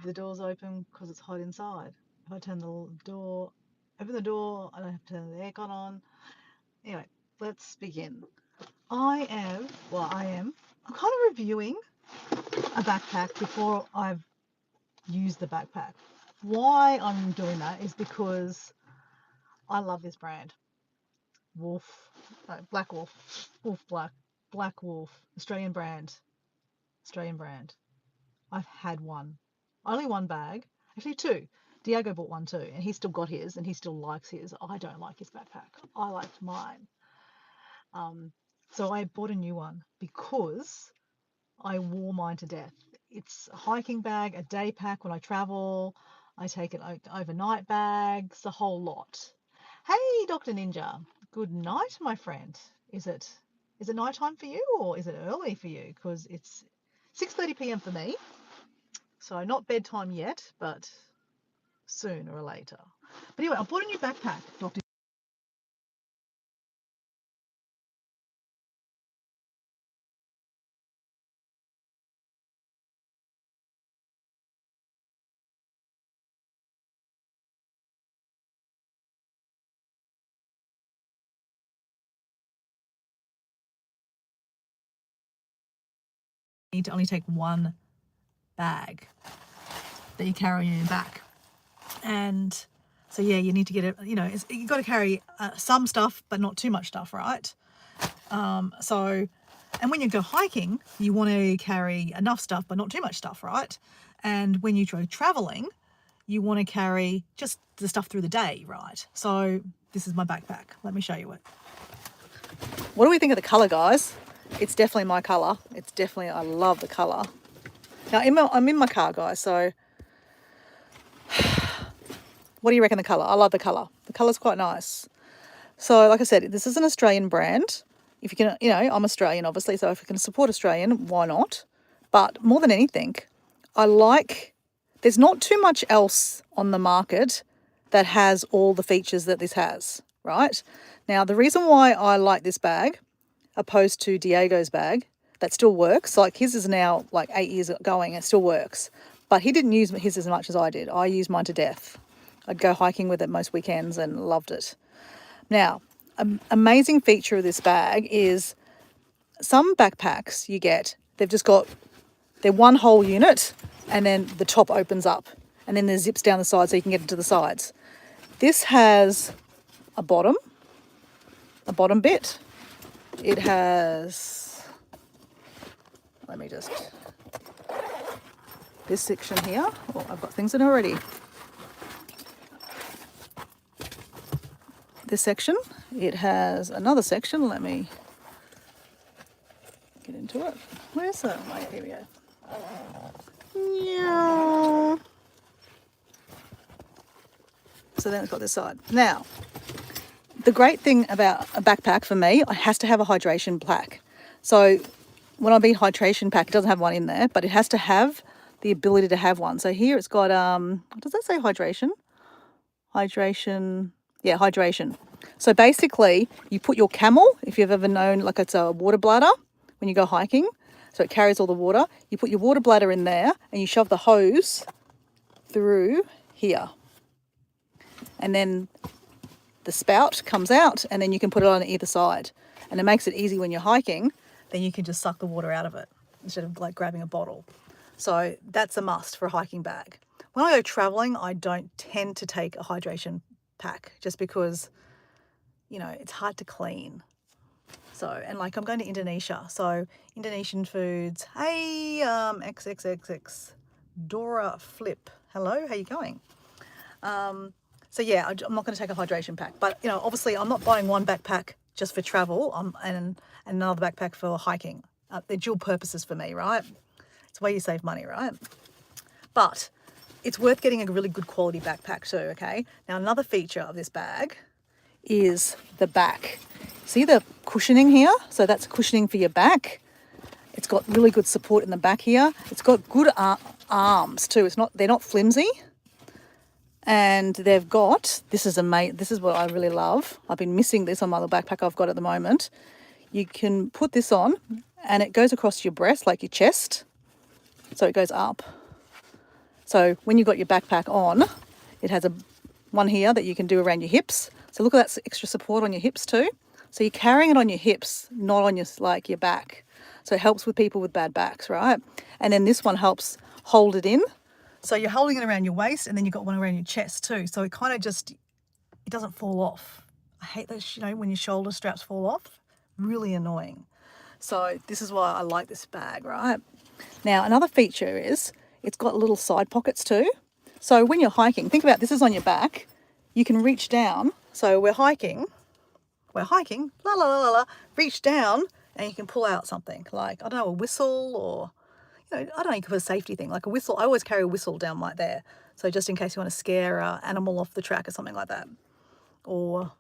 the door's open because it's hot inside. If I turn the door, open the door, I don't have to turn the aircon on. Anyway, let's begin. I'm kind of reviewing a backpack before I've used the backpack. Why I'm doing that is because I love this brand. Wolf, no, Blackwolf, Blackwolf, Australian brand. Australian brand. I've had one. Only one bag. Actually, two. Diego bought one too, and he's still got his, and he still likes his. I don't like his backpack. I liked mine. Um, so I bought a new one because I wore mine to death. It's a hiking bag, a day pack when I travel. I take it overnight bags, the whole lot. Hey, Dr. Ninja. Good night, my friend. Is it nighttime for you or is it early for you? Because it's 6:30 p.m. for me. So not bedtime yet, but sooner or later. But anyway, I bought a new backpack, Dr. Need to only take one bag that you carry on your back. And so, yeah, you need to get it, you've got to carry some stuff, but not too much stuff, right? And when you go hiking, you want to carry enough stuff, but not too much stuff, right? And when you go traveling, you want to carry just the stuff through the day, right? So this is my backpack. Let me show you it. What do we think of the colour, guys? It's definitely my colour. I love the colour. Now, I'm in my car, guys, so what do you reckon the colour? I love the colour. The colour's quite nice. So, like I said, this is an Australian brand. If you can, I'm Australian, obviously, so if you can support Australian, why not? But more than anything, there's not too much else on the market that has all the features that this has, right? Now, the reason why I like this bag, opposed to Diego's bag, that still works, like his is now like 8 years going, it still works. But he didn't use his as much as I did. I used mine to death. I'd go hiking with it most weekends and loved it. Now, an amazing feature of this bag is some backpacks they're one whole unit and then the top opens up and then there's zips down the side so you can get into the sides. This has a bottom bit. It has, this section here. Oh, I've got things in already. This section, it has another section. Let me get into it. Where's that? Oh, here we go. Yeah. So then it's got this side. Now, the great thing about a backpack for me, it has to have a hydration pack. So when I mean hydration pack, it doesn't have one in there, but it has to have the ability to have one. So here it's got, does that say hydration? Hydration. Yeah, hydration. So basically, you put your camel, if you've ever known, like it's a water bladder when you go hiking, so it carries all the water. You put your water bladder in there and you shove the hose through here. And then the spout comes out and then you can put it on either side. And it makes it easy when you're hiking, then you can just suck the water out of it instead of like grabbing a bottle. So that's a must for a hiking bag. When I go traveling, I don't tend to take a hydration pack just because, it's hard to clean. So, and like I'm going to Indonesia, so Indonesian foods. Hey, XXXX, Dora Flip. Hello, how you going? So yeah, I'm not going to take a hydration pack, but obviously I'm not buying one backpack just for travel and another backpack for hiking. They're dual purposes for me, right? It's the way you save money, right? But it's worth getting a really good quality backpack too, okay? Now, another feature of this bag is the back. See the cushioning here? So that's cushioning for your back. It's got really good support in the back here. It's got good arms too. They're not flimsy. And they've got, this is what I really love. I've been missing this on my little backpack I've got at the moment. You can put this on and it goes across your breast, like your chest. So it goes up. So when you've got your backpack on, it has a one here that you can do around your hips. So look at that extra support on your hips too. So you're carrying it on your hips, not on your your back. So it helps with people with bad backs, right? And then this one helps hold it in. So you're holding it around your waist, and then you've got one around your chest too. So it kind of just, it doesn't fall off. I hate those, when your shoulder straps fall off. Really annoying. So this is why I like this bag, right? Now, another feature is it's got little side pockets too. So when you're hiking, think about this is on your back. You can reach down. So we're hiking, la la la la la, reach down and you can pull out something like, I don't know, a whistle, or, I don't know, you could put a safety thing, like a whistle. I always carry a whistle down right there. So just in case you want to scare an animal off the track or something like that. Or,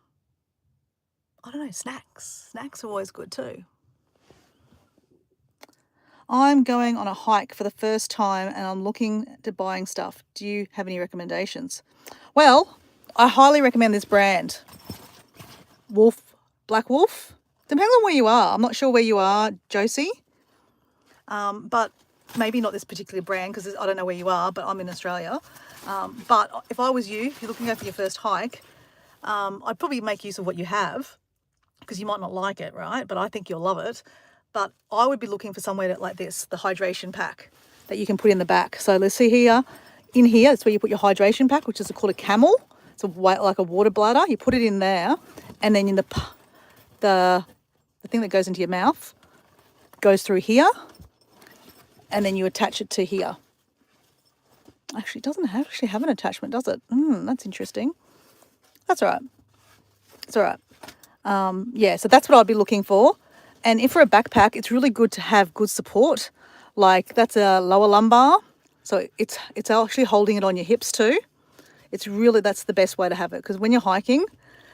I don't know, snacks. Snacks are always good too. I'm going on a hike for the first time and I'm looking to buying stuff. Do you have any recommendations? Well, I highly recommend this brand. Blackwolf. Depends on where you are. I'm not sure where you are, Josie. But maybe not this particular brand because I don't know where you are, but I'm in Australia. But if I was you, if you're looking for your first hike, I'd probably make use of what you have because you might not like it, right? But I think you'll love it. But I would be looking for somewhere like this, the hydration pack that you can put in the back. So let's see here. In here, that's where you put your hydration pack, which is called a Camel. It's like a water bladder. You put it in there, and then in the thing that goes into your mouth goes through here, and then you attach it to here. Actually, it doesn't actually have an attachment, does it? That's interesting. That's all right. It's all right. Yeah, so that's what I'd be looking for. And if for a backpack, it's really good to have good support. Like that's a lower lumbar. So it's actually holding it on your hips too. That's the best way to have it. Because when you're hiking,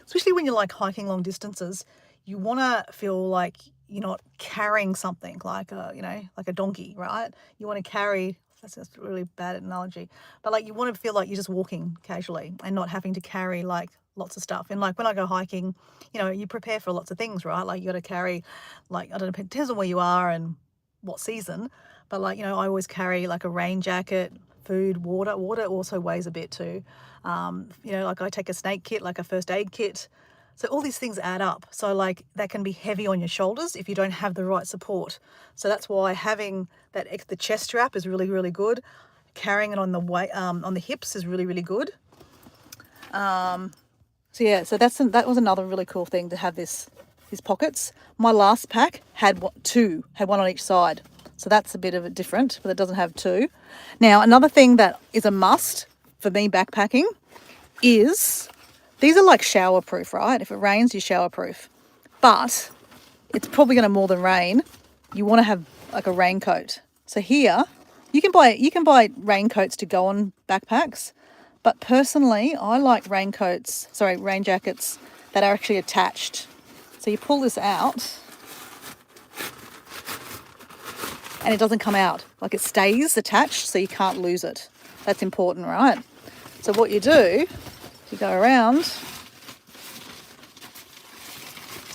especially when you're like hiking long distances, you want to feel like you're not carrying something like a donkey, right? You want to carry, that's a really bad analogy, but like you want to feel like you're just walking casually and not having to carry like lots of stuff. And like when I go hiking, you prepare for lots of things, right? Like you got to carry, like, I don't know, it depends on where you are and what season, but like, I always carry like a rain jacket, food, water. Water also weighs a bit too. Like I take a snake kit, like a first aid kit. So all these things add up. So like that can be heavy on your shoulders if you don't have the right support. So that's why having the chest strap is really, really good. Carrying it on the hips is really, really good. So yeah, so that was another really cool thing to have these pockets. My last pack had one on each side. So that's a bit of a different, but it doesn't have two. Now, another thing that is a must for me backpacking is, these are like shower proof, right? If it rains, you're shower proof. But it's probably going to more than rain. You want to have like a raincoat. So here, you can buy raincoats to go on backpacks. But personally, I like rain jackets that are actually attached. So you pull this out and it doesn't come out. Like it stays attached so you can't lose it. That's important, right? So what you do, you go around,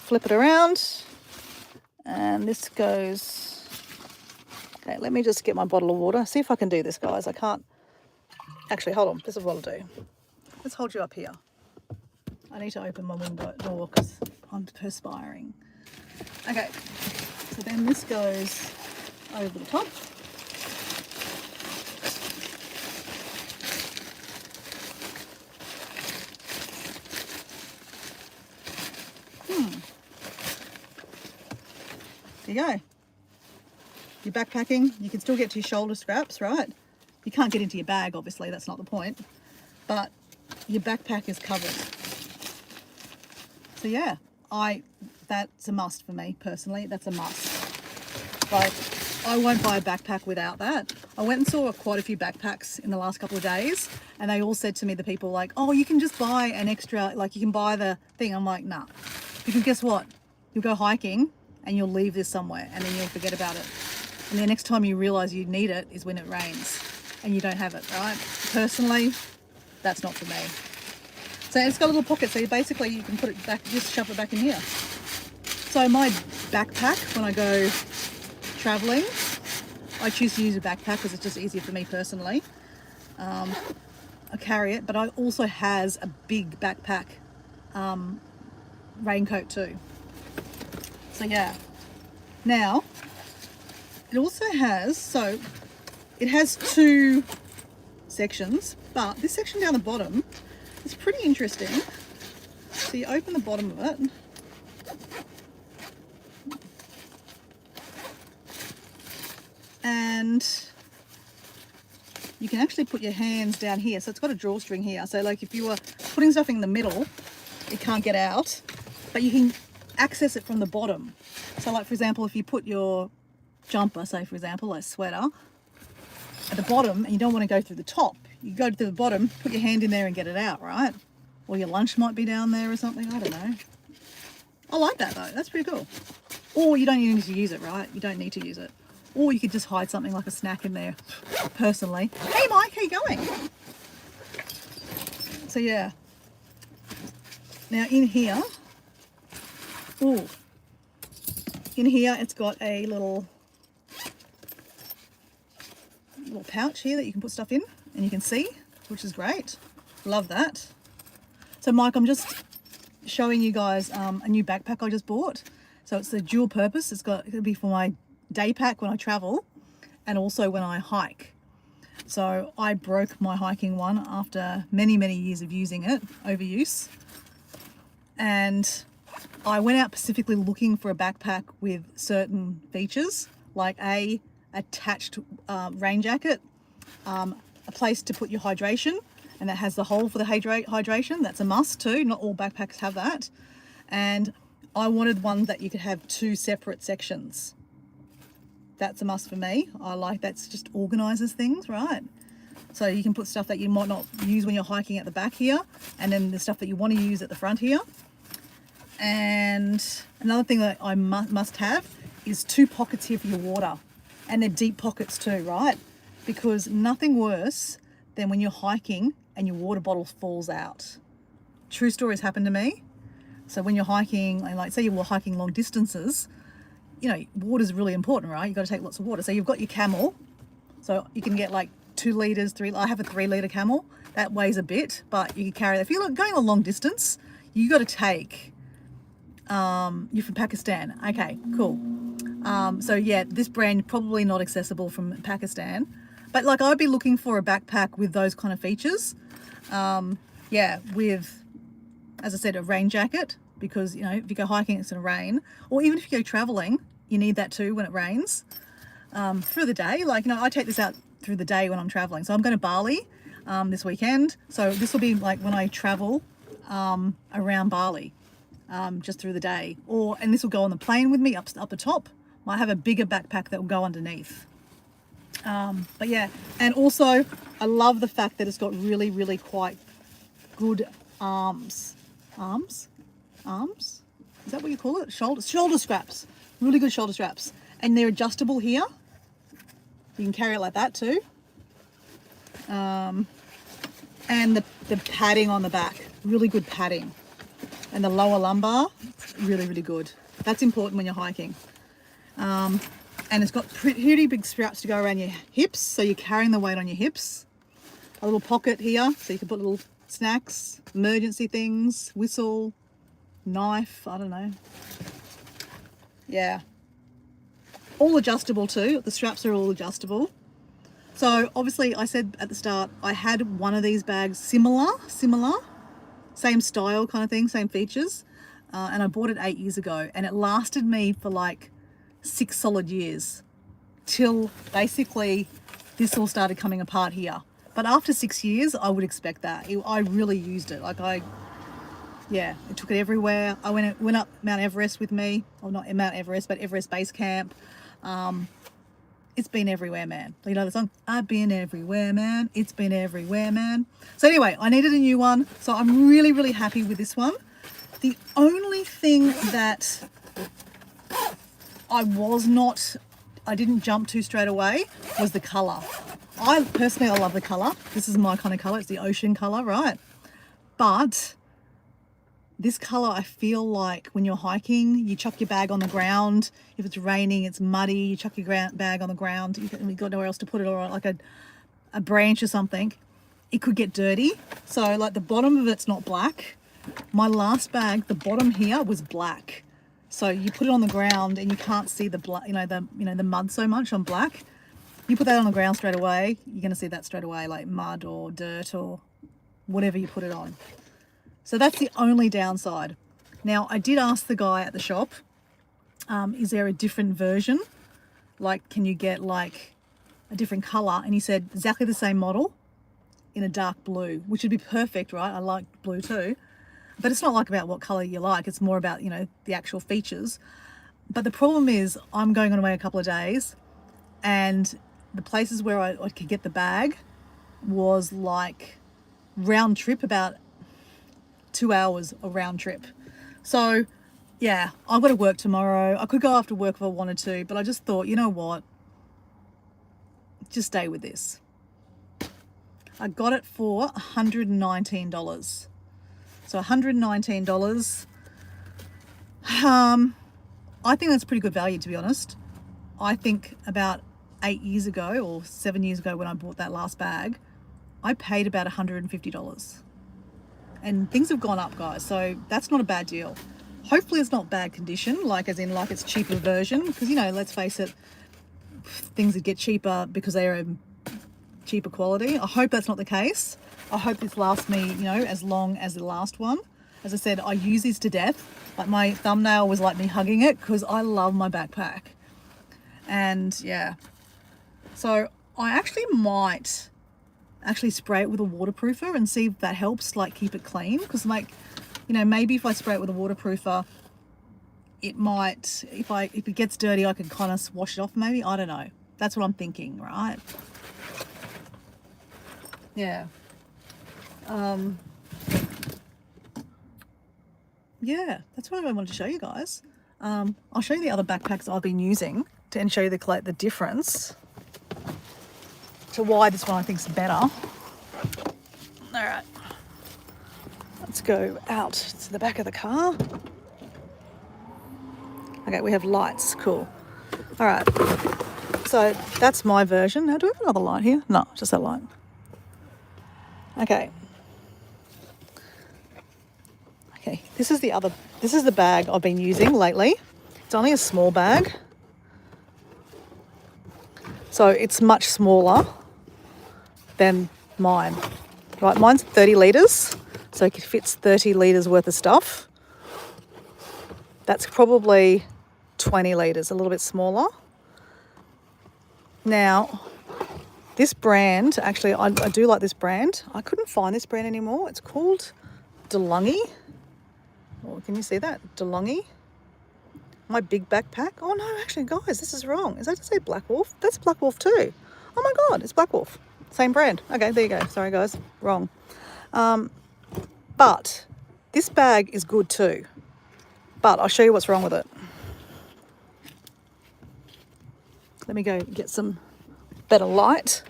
flip it around, and this goes... Okay, let me just get my bottle of water. See if I can do this, guys. I can't... Actually, hold on. This is what I'll do. Let's hold you up here. I need to open my window door because I'm perspiring. Okay, so then this goes over the top. There you go. You're backpacking. You can still get to your shoulder straps, right? You can't get into your bag, obviously, that's not the point. But your backpack is covered. So yeah, that's a must for me personally. That's a must. Like, I won't buy a backpack without that. I went and saw quite a few backpacks in the last couple of days, and they all said to me, the people, like, oh, you can just buy an extra, like you can buy the thing. I'm like, nah. Because guess what? You'll go hiking and you'll leave this somewhere and then you'll forget about it. And the next time you realize you need it is when it rains and you don't have it, right? Personally, that's not for me. So it's got a little pocket, so you can put it back, just shove it back in here. So my backpack, when I go traveling, I choose to use a backpack because it's just easier for me personally. I carry it, but it also has a big backpack raincoat too. So yeah. Now, it also has, so it has two sections, but this section down the bottom is pretty interesting. So you open the bottom of it. And you can actually put your hands down here. So it's got a drawstring here. So like if you were putting stuff in the middle, it can't get out, but you can access it from the bottom. So like for example, if you put your jumper, say for example, like sweater, at the bottom and you don't want to go through the top, you go to the bottom, put your hand in there and get it out, right? Or your lunch might be down there or something, I don't know. I like that though, that's pretty cool. Or you don't even need to use it, right? You don't need to use it. Or you could just hide something like a snack in there, personally. Hey Mike, how you going? So yeah. Now in here, ooh, in here it's got a little pouch here that you can put stuff in and you can see, which is great. Love that. So Mike, I'm just showing you guys a new backpack I just bought. So it's a dual purpose. It'll be for my day pack when I travel and also when I hike. So I broke my hiking one after many years of using it, overuse. And I went out specifically looking for a backpack with certain features, like a attached rain jacket, a place to put your hydration, and that has the hole for the hydration. That's a must too. Not all backpacks have that. And I wanted one that you could have two separate sections. That's a must for me. I like that's just organizes things, right? So you can put stuff that you might not use when you're hiking at the back here, and then the stuff that you want to use at the front here. And another thing that I must have is two pockets here for your water, and they're deep pockets too, right? Because nothing worse than when you're hiking and your water bottle falls out. True stories happen to me. So when you're hiking, like say you were hiking long distances, you know, water is really important, right? You've got to take lots of water. So you've got your Camel. So you can get like 2 litres, I have a 3 litre Camel. That weighs a bit, but you can carry that. If you're going a long distance, you got to take, you're from Pakistan. Okay, cool. So yeah, this brand probably not accessible from Pakistan, but like I'd be looking for a backpack with those kind of features. Yeah, with, as I said, a rain jacket, because, you know, if you go hiking, it's going to rain, or even if you go traveling, you need that too when it rains, for the day. Like, you know, I take this out through the day when I'm traveling. So I'm going to Bali, this weekend. So this will be like when I travel, around Bali, just through the day, and this will go on the plane with me up the top. I have a bigger backpack that will go underneath. But yeah, and also I love the fact that it's got really quite good arms. Is that what you call it? Shoulder straps. Really good shoulder straps. And they're adjustable here. You can carry it like that too. And the padding on the back, really good padding. And the lower lumbar, really good. That's important when you're hiking. And it's got pretty big straps to go around your hips, so you're carrying the weight on your hips. A little pocket here, so you can put little snacks, emergency things, whistle, knife, I don't know. Yeah. All adjustable too. The straps are all adjustable. So obviously I said at the start, I had one of these bags similar, same style kind of thing, same features. And I bought it 8 years ago, and it lasted me for like 6 solid years till basically this all started coming apart here. But after 6 years, I would expect that. I really used it. Like I took it everywhere. I went up Mount Everest with me. Well, not Mount Everest, but Everest Base Camp. It's been everywhere, man. You know the song? I've been everywhere, man. It's been everywhere, man. So anyway, I needed a new one. So I'm really happy with this one. The only thing that I didn't jump to straight away was the color. I love the color. This is my kind of color. It's the ocean color, right? But this color, I feel like when you're hiking, you chuck your bag on the ground. If it's raining, it's muddy, you chuck your bag on the ground. You've got nowhere else to put it, or like a branch or something, it could get dirty. So like the bottom of it's not black. My last bag, the bottom here was black. So you put it on the ground and you can't see the the mud so much on black. You put that on the ground straight away, you're going to see that straight away, like mud or dirt or whatever you put it on. So that's the only downside. Now, I did ask the guy at the shop, is there a different version? Like, can you get like a different color? And he said exactly the same model in a dark blue, which would be perfect, right? I like blue too. But it's not like about what color you like. It's more about, the actual features. But the problem is I'm going on away a couple of days, and the places where I could get the bag was like round trip, about 2 hours a round trip. So yeah, I've got to work tomorrow. I could go after work if I wanted to, but I just thought, you know what? Just stay with this. I got it for $119. So $119. I think that's pretty good value, to be honest. I think about 8 years ago or 7 years ago when I bought that last bag, I paid about $150. And things have gone up, guys, so that's not a bad deal. Hopefully it's not bad condition, like as in like it's cheaper version, because let's face it, things that get cheaper because they are cheaper quality. I hope that's not the case. I hope this lasts me, as long as the last one. As I said, I use this to death. Like my thumbnail was like me hugging it because I love my backpack. And yeah, so I actually might spray it with a waterproofer and see if that helps, like keep it clean. Because maybe if I spray it with a waterproofer, it might, if it gets dirty, I can kind of wash it off maybe. I don't know. That's what I'm thinking, right? Yeah. Yeah, that's what I wanted to show you guys. I'll show you the other backpacks I've been using and show you the difference to why this one I think is better. All right, let's go out to the back of the car. Okay, we have lights, cool. All right, so that's my version. Now, do we have another light here? No, just that light. Okay. Okay, this is the bag I've been using lately. It's only a small bag. So it's much smaller than mine. Right, mine's 30 litres, so it fits 30 litres worth of stuff. That's probably 20 litres, a little bit smaller. Now, this brand, actually, I do like this brand. I couldn't find this brand anymore. It's called DeLonghi. Oh, can you see that? DeLonghi. My big backpack. Oh no, actually, guys, this is wrong. Is that to say Blackwolf? That's Blackwolf too. Oh my God, it's Blackwolf. Same brand. Okay, there you go. Sorry, guys, wrong. But this bag is good too. But I'll show you what's wrong with it. Let me go get some better light.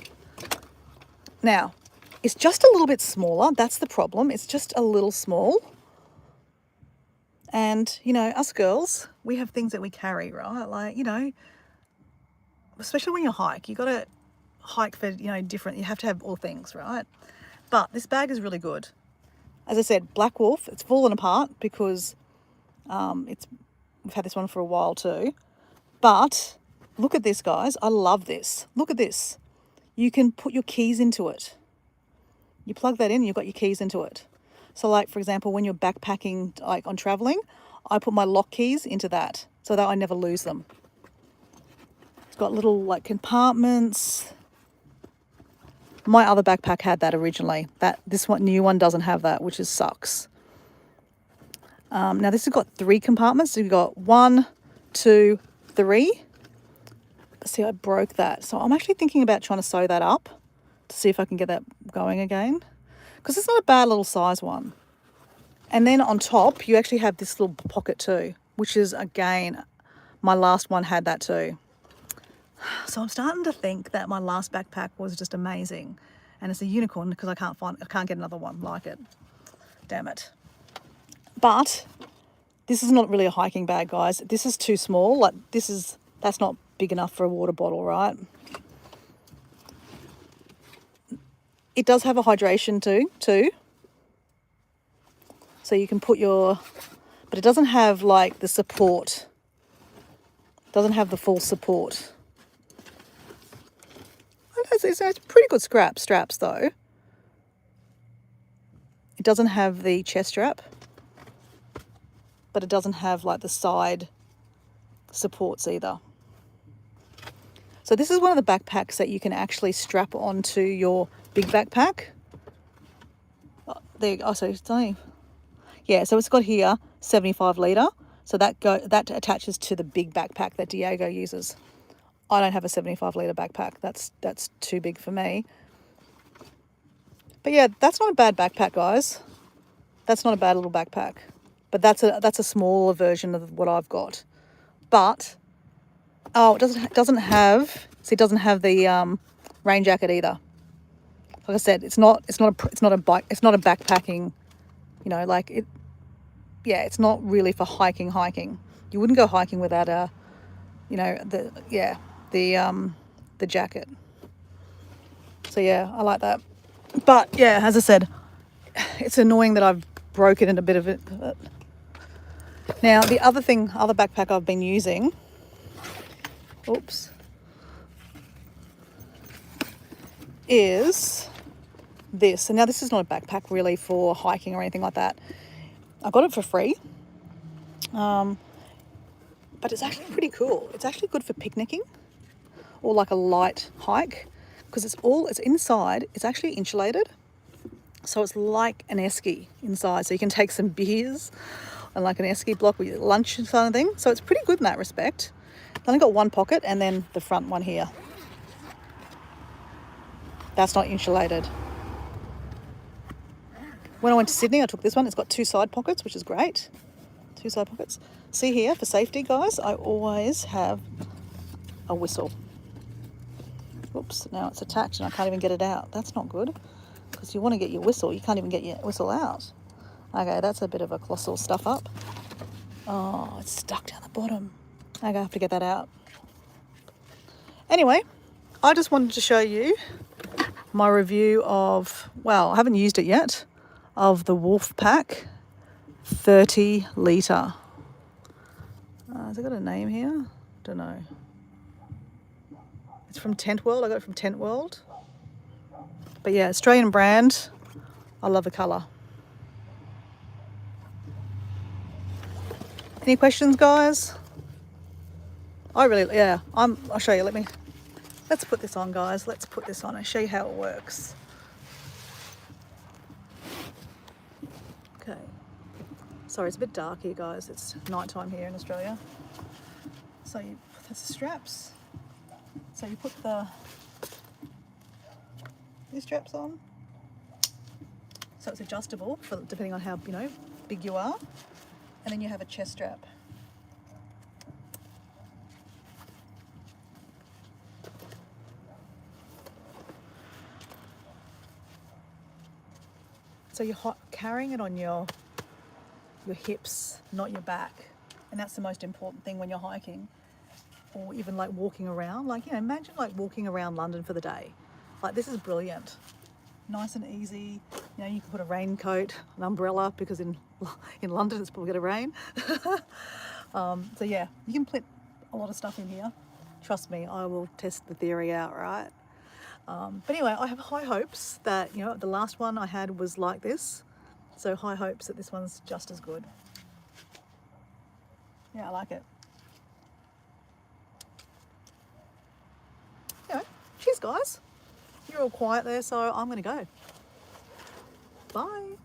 Now, it's just a little bit smaller. That's the problem. It's just a little small. And, us girls, we have things that we carry, right? Like, especially when you hike, you got to hike for, different, you have to have all things, right? But this bag is really good. As I said, Blackwolf, it's fallen apart because we've had this one for a while too. But look at this, guys. I love this. Look at this. You can put your keys into it. You plug that in, you've got your keys into it. So like, for example, when you're backpacking, like on traveling, I put my lock keys into that so that I never lose them. It's got little like compartments. My other backpack had that originally. This new one doesn't have that, which sucks. Now this has got 3 compartments. So you've got 1, 2, 3. See, I broke that. So I'm actually thinking about trying to sew that up to see if I can get that going again. Because it's not a bad little size one. And then on top, you actually have this little pocket too, which is, again, my last one had that too. So I'm starting to think that my last backpack was just amazing. And it's a unicorn because I can't get another one like it. Damn it. But this is not really a hiking bag, guys. This is too small. Like that's not big enough for a water bottle, right? It does have a hydration too. So you can put your, but it doesn't have like the support. It doesn't have the full support. It's pretty good straps though. It doesn't have the chest strap, but it doesn't have like the side supports either. So this is one of the backpacks that you can actually strap onto your big backpack. Oh, there you go. Oh, so it's only, yeah, so it's got here 75 litre. So that attaches to the big backpack that Diego uses. I don't have a 75 litre backpack. That's too big for me. But yeah, that's not a bad backpack, guys. That's not a bad little backpack. But that's a smaller version of what I've got. But oh, it doesn't have the rain jacket either. Like I said, it's not a backpacking, you know, like it. Yeah, it's not really for hiking. You wouldn't go hiking without a, you know, the jacket. So yeah, I like that. But yeah, as I said, it's annoying that I've broken in a bit of it. But now the other backpack I've been using, oops, is this. And now this is not a backpack really for hiking or anything like that. I got it for free. But it's actually pretty cool. It's actually good for picnicking or like a light hike because it's inside. It's actually insulated. So it's like an esky inside. So you can take some beers and like an esky block with your lunch and kind of thing. So it's pretty good in that respect. It's only got one pocket and then the front one here. That's not insulated. When I went to Sydney, I took this one. It's got 2 side pockets, which is great. 2 side pockets. See here, for safety, guys, I always have a whistle. Oops, now it's attached and I can't even get it out. That's not good, because you want to get your whistle. You can't even get your whistle out. Okay, that's a bit of a colossal stuff up. Oh, it's stuck down the bottom. Okay, I have to get that out. Anyway, I just wanted to show you my review of, well, I haven't used it yet, of the Wolf Pack 30 litre. Has it got a name here? Don't know. It's from Tent World. I got it from Tent World. But yeah, Australian brand. I love the colour. Any questions, guys? I'll show you. Let's put this on, guys. Let's put this on and show you how it works. Okay. Sorry, it's a bit dark here, guys. It's nighttime here in Australia. So that's the straps. So you put these straps on. So it's adjustable depending on how, big you are. And then you have a chest strap. So you're carrying it on your hips, not your back. And that's the most important thing when you're hiking or even like walking around. Like, imagine like walking around London for the day. Like, this is brilliant. Nice and easy. You can put a raincoat, an umbrella, because in London it's probably going to rain. So yeah, you can put a lot of stuff in here. Trust me, I will test the theory out, right? But anyway, I have high hopes that, the last one I had was like this. So high hopes that this one's just as good. Yeah, I like it. Anyway, cheers, guys. You're all quiet there, so I'm going to go. Bye.